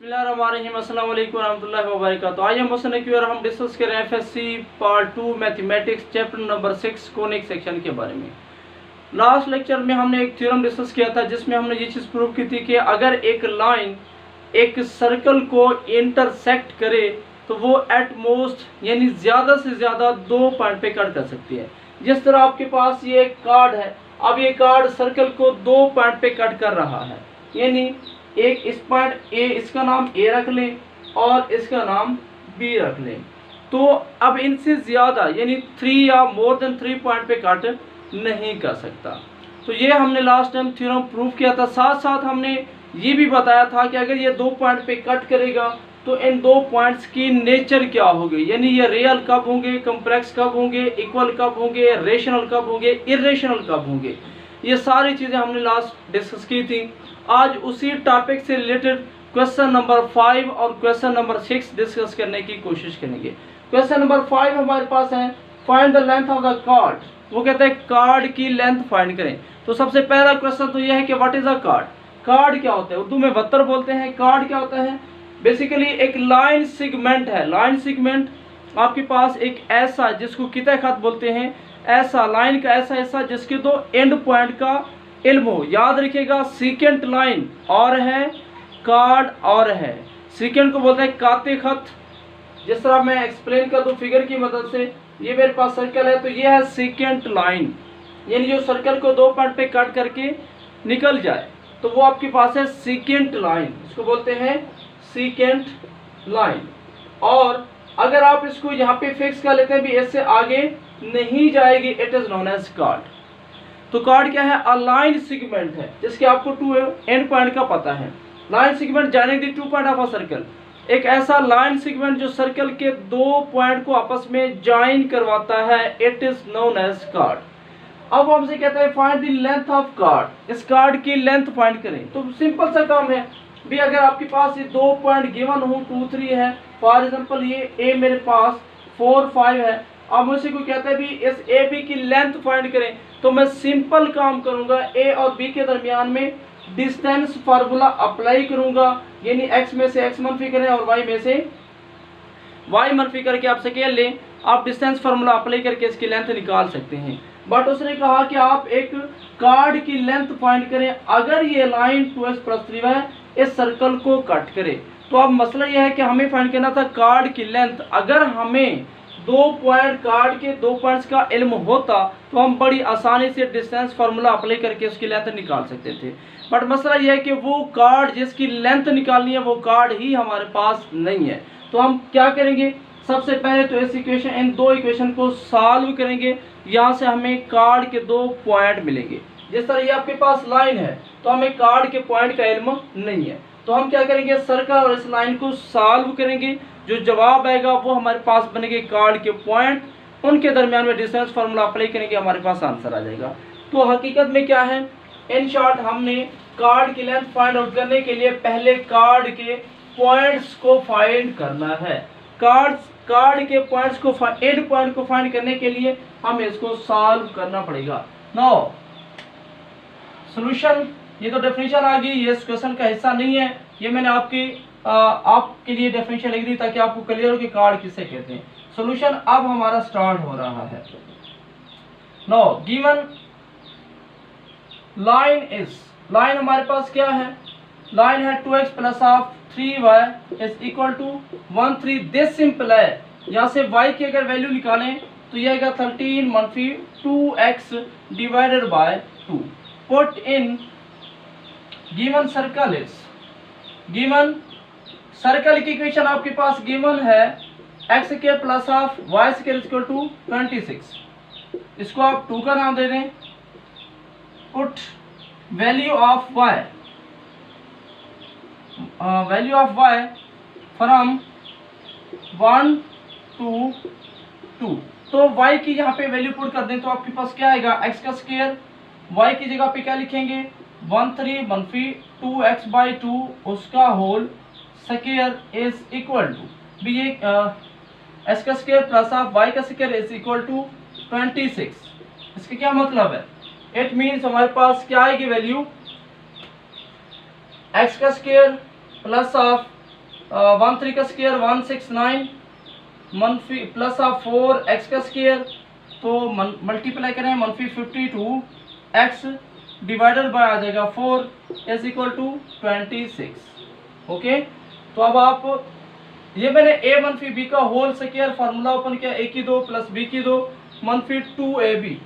बिस्मिल्लाहिर्रहमानिर्रहीम, अस्सलाम वालेकुम रहमतुल्लाहि व बरकातहू। आज हम मसलन की और हम डिस्कस कर रहे हैं FSc part 2 mathematics chapter number 6 conic section के बारे में। लास्ट लेक्चर में हमने एक थ्योरम डिस्कस किया था जिसमें हमने ये चीज़ प्रूव की थी कि अगर एक लाइन एक सर्कल को इंटरसेक्ट करे तो वो एट मोस्ट यानी ज़्यादा से ज़्यादा 2 पॉइंट पे कट कर सकती है। जिस तरह आपके पास ये एक कार्ड है, अब ये कार्ड सर्कल को 2 पॉइंट पे कट कर रहा है, यानी एक इस पॉइंट ए, इसका नाम ए रख लें और इसका नाम बी रख लें। तो अब इनसे ज़्यादा यानी 3 या मोर देन 3 पॉइंट पे कट नहीं कर सकता। तो ये हमने लास्ट टाइम थ्योरम प्रूव किया था। साथ साथ हमने ये भी बताया था कि अगर ये 2 पॉइंट पे कट करेगा तो इन 2 पॉइंट्स की नेचर क्या होगी, यानी ये रियल कब होंगे, कॉम्प्लेक्स कब होंगे, इक्वल कब होंगे, रेशनल कब होंगे, इरेशनल कब होंगे। ये सारी चीज़ें हमने लास्ट डिस्कस की थी। आज उसी टॉपिक से रिलेटेड क्वेश्चन नंबर 5 और क्वेश्चन नंबर 6 डिस्कस करने की कोशिश करेंगे। क्वेश्चन नंबर 5 हमारे पास है find the length of the card. वो कहते हैं कार्ड की लेंथ फाइंड करें। तो सबसे पहला क्वेश्चन तो यह है कि what is a card. Card क्या होता है, उर्दू में वत्तर बोलते हैं। कार्ड क्या होता है, बेसिकली एक लाइन सेगमेंट है। लाइन सेगमेंट आपके पास एक ऐसा जिसको कितने खत बोलते हैं, ऐसा लाइन का ऐसा ऐसा जिसके 2 एंड पॉइंट का इल्म हो। याद रखिएगा सेकेंड लाइन और है, कार्ड और है। सेकेंड को बोलते हैं काते खत। जिस तरह मैं एक्सप्लेन कर दूं फिगर की मदद से, ये मेरे पास सर्कल है तो ये है सेकेंड लाइन, यानी जो सर्कल को 2 पॉइंट पे कट करके निकल जाए तो वो आपके पास है सेकेंड लाइन, इसको बोलते हैं सेकेंड लाइन। और अगर आप इसको यहाँ पे फिक्स कर लेते हैं भी इससे आगे नहीं जाएगी, it is known as chord. तो कार्ड क्या है, अ लाइन सेगमेंट है जिसके आपको 2 एंड पॉइंट का पता है। लाइन सेगमेंट जाने दी 2 पॉइंट ऑफ अ सर्कल, एक ऐसा लाइन सेगमेंट जो सर्कल के 2 पॉइंट को आपस में ज्वाइन करवाता है, it is known as chord. अब हमसे कहता है find the length of chord. इस कार्ड की लेंथ फाइंड करें। तो सिंपल सा काम है भी, अगर आपके पास ये 2 पॉइंट गिवन हो 2, 3 है, फॉर एग्जांपल ये ए मेरे पास 4, 5 है। अब मुझसे कोई कहता है भी इस ए बी की लेंथ फाइंड करें, तो मैं सिंपल काम करूंगा, ए और बी के दरमियान में डिस्टेंस फार्मूला अप्लाई करूंगा, यानी x में से x मनफी करें और y में से y मनफी करके आप स्केल लें, आप डिस्टेंस फार्मूला अप्लाई करके इसकी लेंथ निकाल सकते हैं। बट उसने कहा कि आप एक कार्ड की लेंथ फाइंड करें अगर ये लाइन 2x+3 है इस सर्कल को कट करे। तो अब मसला यह है कि हमें फाइंड करना था कार्ड की लेंथ। अगर हमें 2 पॉइंट कार्ड के 2 पॉइंट्स का इल्म होता तो हम बड़ी आसानी से डिस्टेंस फार्मूला अप्लाई करके उसकी लेंथ निकाल सकते थे। बट मसला यह है कि वो कार्ड जिसकी लेंथ निकालनी है वो कार्ड ही हमारे पास नहीं है। तो हम क्या करेंगे, सबसे पहले तो इस इक्वेशन, इन 2 इक्वेशन को सॉल्व करेंगे। यहाँ से हमें कार्ड के 2 पॉइंट मिलेंगे। जिस तरह ये आपके पास लाइन है तो हमें कार्ड के पॉइंट का इल्म नहीं है, तो हम क्या करेंगे, सर्कल और इस लाइन को सॉल्व करेंगे। जो जवाब आएगा वो हमारे पास बनेंगे कार्ड के पॉइंट, उनके दरमियान में डिस्टेंस फार्मूला अप्लाई करेंगे, हमारे पास आंसर आ जाएगा। तो हकीकत में क्या है, इन शॉर्ट हमने कार्ड की लेंथ फाइंड आउट करने के लिए पहले कार्ड के पॉइंट्स को फाइंड करना है। कार्ड के पॉइंट्स को एंड पॉइंट को फाइंड करने के लिए हमें इसको सॉल्व करना पड़ेगा। नाउ सॉल्यूशन, ये तो डेफिनेशन आ गई, ये इस क्वेश्चन का हिस्सा नहीं है, ये मैंने आपके लिए डेफिनेशन लिख दी ताकि आपको क्लियर हो कि कार्ड किसे कहते हैं। सॉल्यूशन अब हमारा स्टार्ट हो रहा है। Now given line is, line हमारे पास क्या है, लाइन है 2x+3y is equal to 1, 3। This simple है, यहाँ से y की अगर वैल्यू निकालें तो यह आएगा 13 मनफी 2x divided by 2। Put in given circle is, given circle की इक्वेशन आपके पास गिवन है x² plus of y² equal to 26। इसको आप 2 का नाम दे दें। Put value of y, value of y from 1 to 2। तो y की यहाँ पे वैल्यू पुट कर दें तो आपके पास क्या आएगा, x का स्क्वायर, y की जगह पे क्या लिखेंगे 1, 3 मनफी 2x/2 उसका whole square is equal to भी ये x का स्क्वायर प्लस ऑफ y का स्क्वायर इज इक्वल टू 26। इसका क्या मतलब है, इट मीन्स हमारे पास क्या आएगी वैल्यू, x का स्क्वायर प्लस ऑफ 13 का स्क्वायर 169 मनफी प्लस ऑफ 4x का स्क्वायर, तो मल्टीप्लाई करें मनफी 52x डिवाइडेड बाय आ जाएगा 4 इज इक्वल टू 26। ओके, तो अब आप ये मैंने a मनफी b का होल स्क्वायर फार्मूला ओपन किया, a की 2 प्लस b की 2 मनफी 2ab।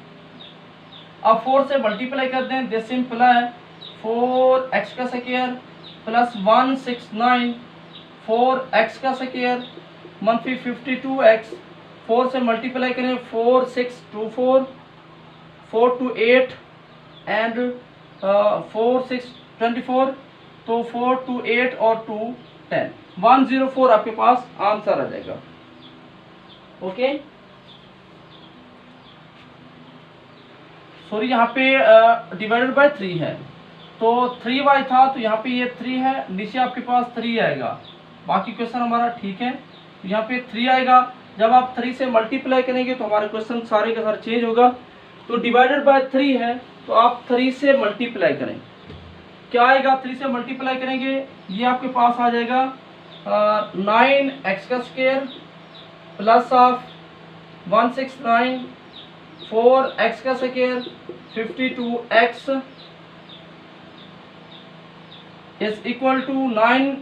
अब 4 से मल्टीप्लाई कर दें, दिस सिंपलाई 4x का स्क्वायर प्लस 169 4x का स्क्वायर मनफी 52x। 4 से मल्टीप्लाई करें 4 6 2 4 4 2 8 एंड 4 6 24, तो 4 2 8 और 2 10 104 आपके पास आंसर आ जाएगा। ओके, सॉरी यहाँ पे डिवाइडेड बाय 3 है, तो 3y था तो यहाँ पे ये 3 है, नीचे आपके पास 3 आएगा। बाकी क्वेश्चन हमारा ठीक है, यहाँ पे 3 आएगा। जब आप 3 से मल्टीप्लाई करेंगे तो हमारे क्वेश्चन सारे का सारा चेंज होगा। तो डिवाइडेड बाय 3 है तो आप 3 से मल्टीप्लाई करें, क्या आएगा? 3 से मल्टीप्लाई करेंगे ये आपके पास आ जाएगा 9x का स्क्वायर प्लस ऑफ 169 4x का square 52x is equal to 9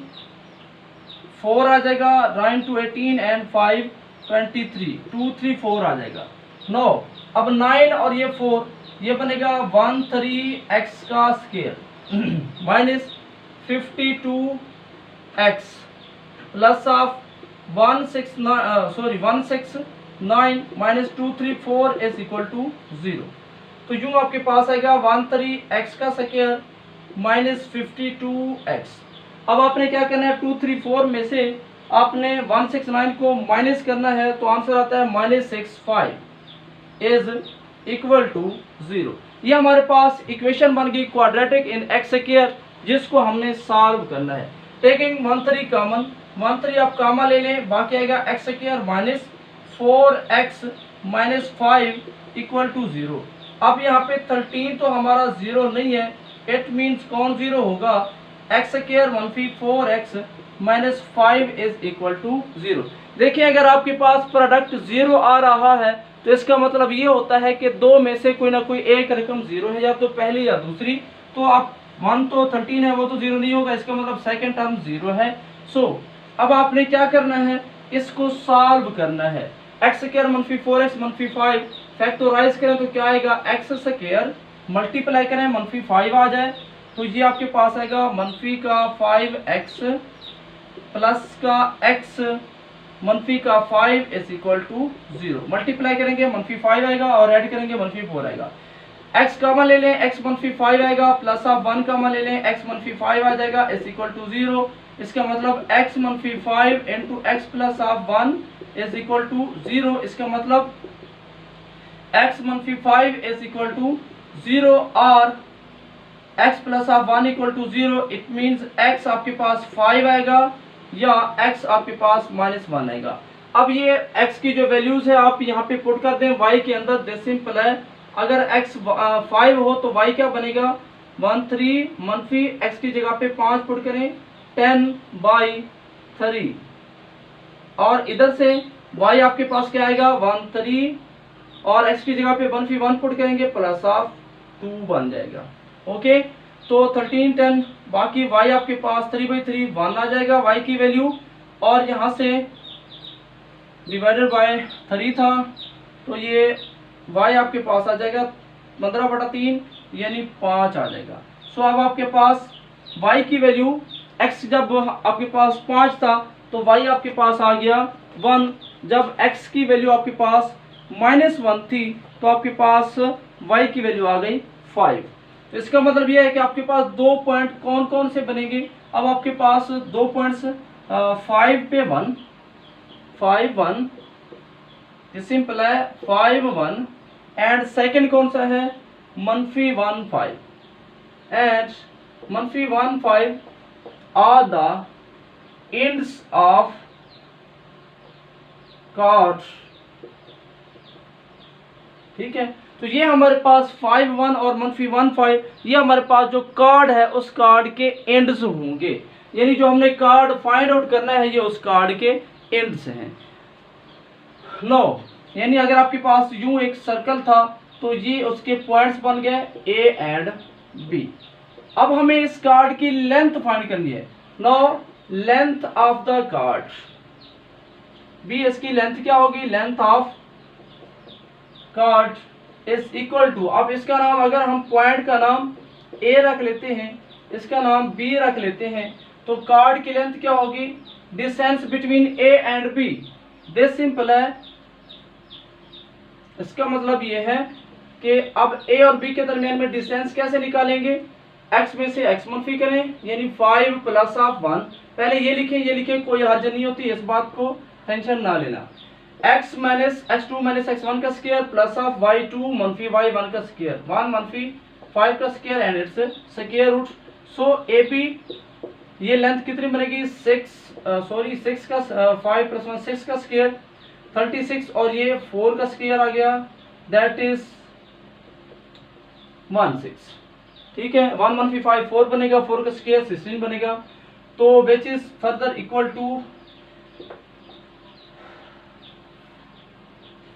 4 आ जाएगा, 9 2 18 एंड 5 23 2 3 4 आ जाएगा। नो, अब 9 और ये 4 ये बनेगा 13x का square minus 52x plus of 169 minus 234 is equal to 0। तो यूं आपके पास आएगा 13x का स्क्वायर माइनस 52x। अब आपने क्या करना है, 234 में से आपने 169 को माइनस करना है, तो आंसर आता है -65 इज इक्वल टू 0। ये हमारे पास इक्वेशन बन गई क्वाड्रेटिक इन एक्स स्क्वायर, जिसको हमने सॉल्व करना है। टेकिंग 13 कॉमन, 13 आप कॉमन ले लें, बाकी आएगा x square minus 4x minus 5 equal to 0। अब यहाँ पे 13 तो हमारा 0 नहीं है, इट मीन्स कौन 0 होगा? एक्स स्क्वायर मनफी 4x minus 5 is equal to 0। देखिए, अगर आपके पास प्रोडक्ट 0 आ रहा है तो इसका मतलब ये होता है कि दो में से कोई ना कोई एक रकम 0 है, या तो पहली या दूसरी। तो आप 1 तो 13 है वो तो 0 नहीं होगा, इसका मतलब सेकंड टर्म 0 है। सो अब आपने क्या करना है, इसको सॉल्व करना है। एक्स स्क्वायर मनफी 4x मनफी 5 फैक्टोराइज करें तो क्या आएगा? एक्स स्क्वायर मल्टीप्लाई करें मनफी 5 आ जाए तो ये आपके पास आएगा मनफी का 5x प्लस का x मनफी का 5 इज इक्वल टू 0। मल्टीप्लाई करेंगे मनफी 5 आएगा और ऐड करेंगे मनफी 4 आएगा। x कॉमन ले लें, x मनफी 5 आएगा, प्लस ऑफ 1 कॉमन ले लें, x मनफी 5 आ जाएगा इज इक्वल टू 0। इसका मतलब x मनफी 5 into x plus of 1 is equal to 0। इसका मतलब x मनफी 5 इज इक्वल टू 0 और x plus of 1 equal to 0। It means x आपके पास 5 आएगा या x आपके पास -1 आएगा। अब ये x की जो वैल्यूज है आप यहाँ पे पुट कर दें y के अंदर। दिस सिंपल है, अगर x 5 हो तो y क्या बनेगा? 13 मनफी x की जगह पे 5 पुट करें 10/3 और इधर से y आपके पास क्या आएगा? 13 और x की जगह पे मनफी 1 पुट करेंगे प्लस ऑफ 2 बन जाएगा। ओके, तो 13 10 बाकी y आपके पास 3/3 1 आ जाएगा y की वैल्यू, और यहाँ से डिवाइडेड बाय 3 था तो ये y आपके पास आ जाएगा 15/3 यानी 5 आ जाएगा। सो अब आपके पास y की वैल्यू x जब आपके पास 5 था तो y आपके पास आ गया 1। जब x की वैल्यू आपके पास -1 थी तो आपके पास y की वैल्यू आ गई 5। तो इसका मतलब यह है कि आपके पास 2 पॉइंट कौन कौन से बनेंगे? अब आपके पास 2 पॉइंट्स 5 पे 1 5 1 सिंपल है 5 1 एंड सेकंड कौन सा है? मनफी 1 5 एंड मनफी 1 5 are the ends of card. ठीक है, तो ये हमारे पास 5 1 और मनफी 1 5 ये हमारे पास जो कार्ड है उस कार्ड के एंड्स होंगे। यानी जो हमने कार्ड फाइंड आउट करना है ये उस कार्ड के एंड से है। नो यानी अगर आपके पास यूं एक सर्कल था तो ये उसके पॉइंट्स बन गए ए एंड बी। अब हमें इस कार्ड की लेंथ फाइंड करनी है। No length of the card B, इसकी लेंथ क्या होगी, length of card is equal to, अब इसका नाम अगर हम पॉइंट का नाम ए रख लेते हैं, इसका नाम बी रख लेते हैं, तो कार्ड की लेंथ क्या होगी, distance between A and B. This simple है। इसका मतलब ये है कि अब ए और बी के दरमियान में डिस्टेंस कैसे निकालेंगे, x में से x मनफी करें, यानी 5 प्लस ऑफ 1। पहले ये लिखें, कोई हर्ज नहीं होती, इस बात को टेंशन ना लेना। x minus x2 minus x1 का स्क्वायर प्लस ऑफ y2 मनफी y1 का स्क्वायर, 1 मनफी 5 का square and its square root. So AP ये लेंथ कितनी बनेगी, 6 का 5 प्लस 1 6 का स्क्वायर 36 और ये 4 का स्क्वायर आ गया, दैट इज 16। ठीक है, 1 मनफी 5 4 बनेगा, 4 का स्क्वायर 16 बनेगा। तो which is further equal to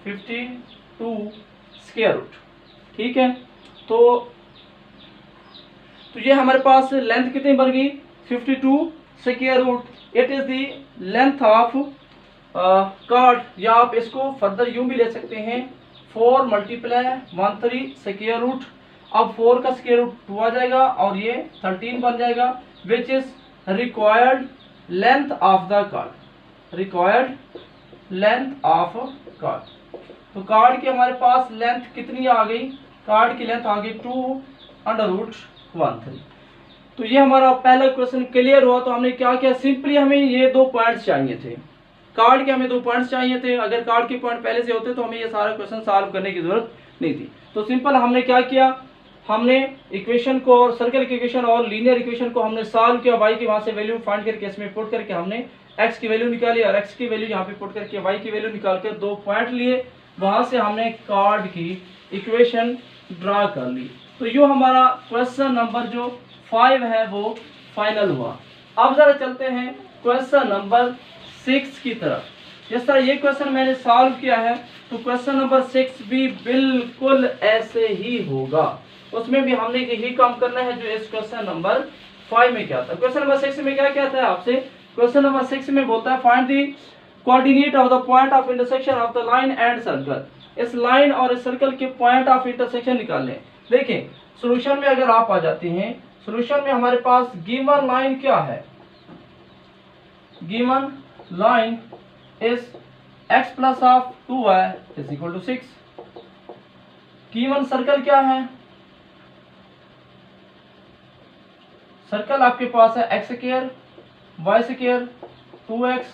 52 square root. ठीक है, तो ये हमारे पास लेंथ कितनी बन गई, 52 square root. It is the length of card, या आप इसको फर्दर यूं भी ले सकते हैं, 4 मल्टीप्लाई 13 स्क्वायर रूट। अब 4 का स्क्वायर रूट 2 आ जाएगा और ये 13 बन जाएगा, which is required length of the card, required length of card. तो कार्ड की हमारे पास लेंथ कितनी आ गई, कार्ड की लेंथ आ गई 2√13। तो ये हमारा पहला क्वेश्चन क्लियर हुआ। तो हमने क्या किया, सिंपली हमें ये 2 पॉइंट्स चाहिए थे, कार्ड के हमें 2 पॉइंट्स चाहिए थे। अगर कार्ड के पॉइंट पहले से होते तो हमें ये सारा क्वेश्चन सॉल्व करने की जरूरत नहीं थी। तो सिंपल हमने क्या किया, हमने इक्वेशन को, सर्कल की इक्वेशन और लीनियर इक्वेशन को हमने सॉल्व किया, y की वहां से वैल्यू फाइंड करके इसमें पुट करके हमने x की वैल्यू निकाली और x की वैल्यू यहाँ पे पुट करके y की वैल्यू निकाल कर 2 पॉइंट लिए, वहां से हमने कार्ड की इक्वेशन ड्रा कर ली। तो यो हमारा क्वेश्चन नंबर जो 5 है वो फाइनल हुआ। अब जरा चलते हैं क्वेश्चन नंबर 6 की तरफ। जिस तरह ये क्वेश्चन मैंने सॉल्व किया है तो क्वेश्चन नंबर 6 भी बिल्कुल ऐसे ही होगा, उसमें भी हमने यही काम करना है जो इस क्वेश्चन नंबर 5 में क्या था। क्वेश्चन नंबर 6 में क्या कहता है आपसे, क्वेश्चन नंबर 6 में बोलता है find the coordinate of the point of intersection of the line and circle. इस लाइन और इस सर्कल के पॉइंट ऑफ इंटरसेक्शन निकालने। देखें सॉल्यूशन में अगर आप आ जाते हैं, सॉल्यूशन में हमारे पास गिवन लाइन क्या है, given line is x plus of 2y is equal to 6। Given circle क्या है, सर्कल आपके पास है x square y square 2x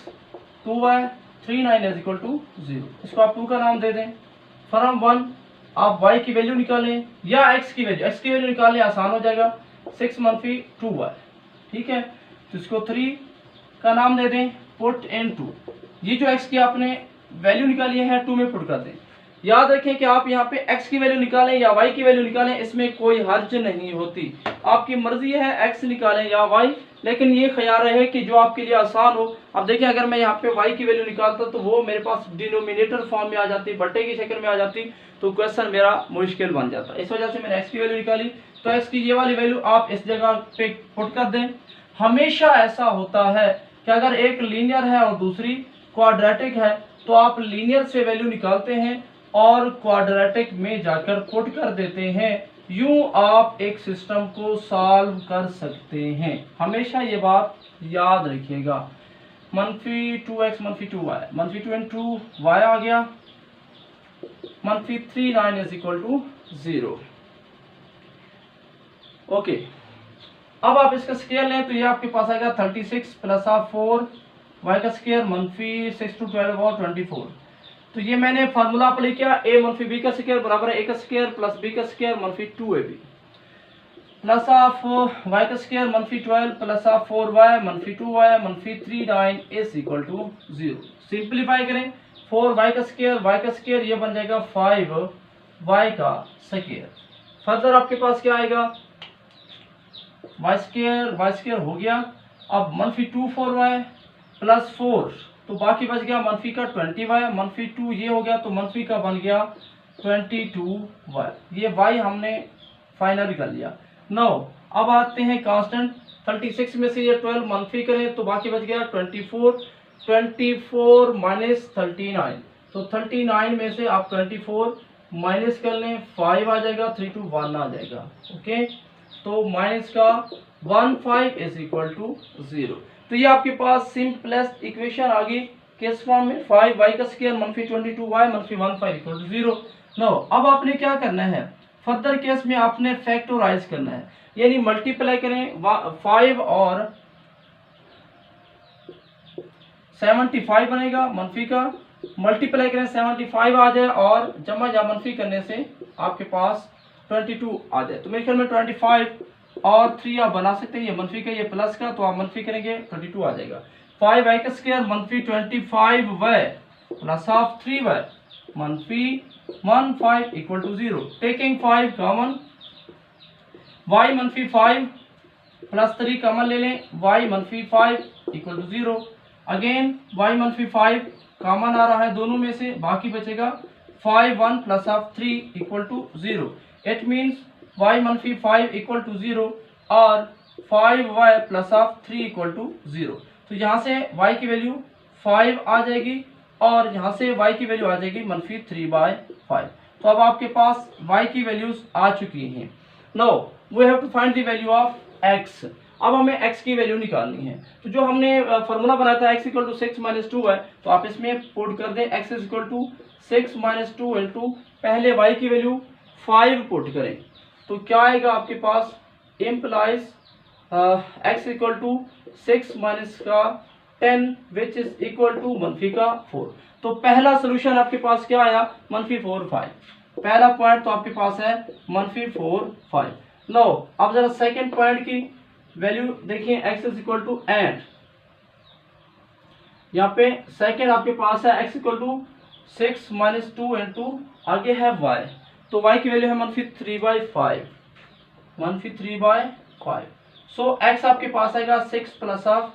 2y 3 9 is equal to 0। इसको आप 2 का नाम दे दें। फ्रॉम 1 आप y की वैल्यू निकालें या x की वैल्यू निकालें, आसान हो जाएगा, 6 मनफी 2y। ठीक है, तो इसको 3 का नाम दे दें, पुट इन 2। ये जो x की आपने वैल्यू निकाली है 2 में पुट कर दें। याद रखें कि आप यहाँ पे x की वैल्यू निकालें या y की वैल्यू निकालें, इसमें कोई हर्ज नहीं होती, आपकी मर्जी है x निकालें या y, लेकिन ये ख्याल रहे कि जो आपके लिए आसान हो। अब देखिए अगर मैं यहाँ पे y की वैल्यू निकालता तो वो मेरे पास डिनोमिनेटर फॉर्म में आ जाती, बट्टे की शक्ल में आ जाती, तो क्वेश्चन मेरा मुश्किल बन जाता। इस वजह से मैंने x की वैल्यू निकाली, तो x की ये वाली वैल्यू आप इस जगह पे पुट कर दें। हमेशा ऐसा होता है कि अगर एक लीनियर है और दूसरी क्वाड्रेटिक है तो आप लीनियर से वैल्यू निकालते हैं और क्वाड्रेटिक में जाकर पुट कर देते हैं, यूं आप एक सिस्टम को सॉल्व कर सकते हैं। हमेशा ये बात याद रखिएगा। मनफी 2x मनफी 2y, मनफी 2 इंटू y आ गया, मनफी 3 9 इज इक्वल टू 0। ओके, अब आप इसका स्क्वायर लें तो ये आपके पास आएगा 36 प्लस ऑफ 4 y का स्क्वायर मनफी 6 टू 12 और 24। तो ये मैंने फार्मूला अप्लाई किया, a मनफी b का स्क्वायर बराबर है a का स्क्वायर प्लस b का स्क्वायर मनफी 2ab प्लस ऑफ y का स्क्वायर मनफी 12 प्लस ऑफ 4y मनफी 2y मनफी 3 9 इज इक्वल टू 0। सिंप्लीफाई करें, 4y का स्क्वायर ये बन जाएगा 5y का स्क्वायर। फर्दर आपके पास क्या आएगा, y स्क्वायर हो गया अब -2 4y प्लस 4, तो बाकी बच गया मनफी का 20y, -2 ये हो गया तो मनफी का बन गया 22y। ये y हमने फाइनल कर लिया। नो अब आते हैं कांस्टेंट। 36 में से ये 12 मनफी करें तो बाकी बच गया 24, 24 माइनस 39, तो 39 में से आप 24 माइनस कर लें, 5 आ जाएगा, 3 2 1 आ जाएगा। ओके, तो माइनस का 1 5 इज इक्वल टू 0। तो ये आपके पास सिंपलेस्ट इक्वेशन आ गई किस फॉर्म में, 5y का स्क्वायर मनफी 22y मनफी 1 5 इक्वल टू 0। नो अब आपने क्या करना है, फर्दर केस में आपने फैक्टराइज करना है, यानी मल्टीप्लाई करें 5 और 75 बनेगा मनफी का, मल्टीप्लाई करें 75 आ जाए और जमा या मनफी करने से आपके पास 22 आ जाए। तो मेरे ख्याल में 25 और 3 आप बना सकते हैं, ये मनफी का ये प्लस का, तो आप मनफी करेंगे 32 आ जाएगा। 5y का स्क्वायर मनफी 25y प्लस ऑफ 3y मनफी 1 5 equal to 0। Taking 5 common, y मनफी 5 प्लस 3 कॉमन ले लें, y मनफी 5 इक्वल टू 0। अगेन y मनफी 5 कॉमन आ रहा है दोनों में से, बाकी बचेगा 5 1 plus of 3 equal to 0। It means y मनफी 5 इक्वल टू 0 और 5y plus of 3 equal to 0। तो यहाँ से y की वैल्यू 5 आ जाएगी और यहाँ से y की वैल्यू आ जाएगी मनफी 3/5। तो अब आपके पास y की वैल्यूज आ चुकी हैं। No we have to find the value of x। अब हमें x की वैल्यू निकालनी है, तो जो हमने फॉर्मूला बनाया था x इक्वल टू 6 - 2 है, तो आप इसमें पुट कर दें x इक्वल टू 6 - 2 इंटू पहले y की वैल्यू 5 पुट करें, तो क्या आएगा आपके पास, implies x equal to 6 minus का 10 विच इज इक्वल टू मनफी का 4। तो पहला सोल्यूशन आपके पास क्या आया, मनफी 4 5। पहला पॉइंट तो आपके पास है मनफी 4 5। लो अब जरा सेकेंड पॉइंट की वैल्यू देखिए, x is equal to and यहाँ पे सेकेंड आपके पास है x इक्वल टू 6 - 2 इंटू आगे है y, तो y की वैल्यू है मनफी 3/5, मनफी 3/5। सो x आपके पास आएगा 6 plus of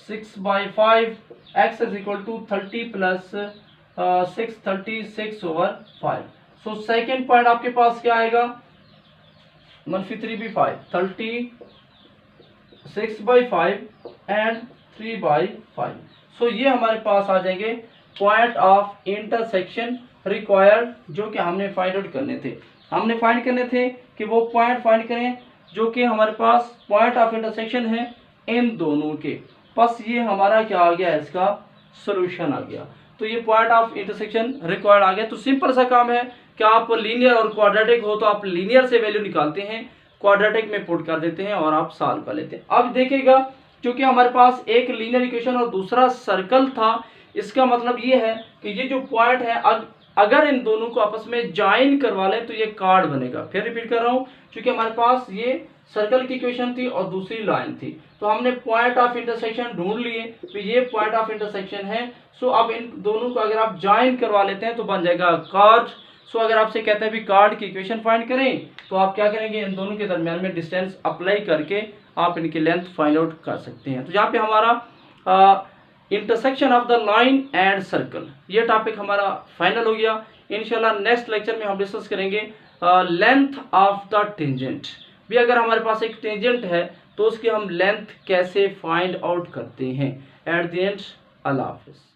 6/5, x is equal to 30 plus 6 36/5। So second point आपके पास क्या आएगा, मनफी 3/5, 36/5 एंड 3/5। सो ये हमारे पास आ जाएंगे पॉइंट ऑफ इंटरसेक्शन रिक्वायर्ड, जो कि हमने फाइंड आउट करने थे। हमने फाइंड करने थे कि वो पॉइंट फाइंड करें जो कि हमारे पास पॉइंट ऑफ इंटरसेक्शन है इन दोनों के। बस ये हमारा क्या आ गया, इसका सॉल्यूशन आ गया। तो ये पॉइंट ऑफ इंटरसेक्शन रिक्वायर्ड आ गया। तो सिंपल सा काम है कि आप लीनियर और क्वाड्रेटिक हो तो आप लीनियर से वैल्यू निकालते हैं, क्वाड्रेटिक में पुट कर देते हैं और आप सॉल्व कर लेते हैं। अब देखिएगा, क्योंकि हमारे पास एक लीनियर इक्वेशन और दूसरा सर्कल था, इसका मतलब ये है कि ये जो पॉइंट है अगर इन दोनों को आपस में ज्वाइन करवा लें तो ये कार्ड बनेगा। फिर रिपीट कर रहा हूँ, क्योंकि हमारे पास ये सर्कल की इक्वेशन थी और दूसरी लाइन थी, तो हमने पॉइंट ऑफ इंटरसेक्शन ढूंढ लिए, तो ये पॉइंट ऑफ इंटरसेक्शन है। सो अब इन दोनों को अगर आप ज्वाइन करवा लेते हैं तो बन जाएगा कार्ड। सो अगर आपसे कहते हैं भी कार्ड की इक्वेशन फाइंड करें, तो आप क्या करेंगे, इन दोनों के दरमियान में डिस्टेंस अप्लाई करके आप इनकी लेंथ फाइंड आउट कर सकते हैं। तो यहाँ पे हमारा intersection of the line and circle ये टॉपिक हमारा फाइनल हो गया। इंशाल्लाह नेक्स्ट लेक्चर में हम डिस्कस करेंगे लेंथ ऑफ द टेंजेंट। भी अगर हमारे पास एक टेंजेंट है तो उसकी हम लेंथ कैसे फाइंड आउट करते हैं। एट द एंड, अल्लाह हाफिज़।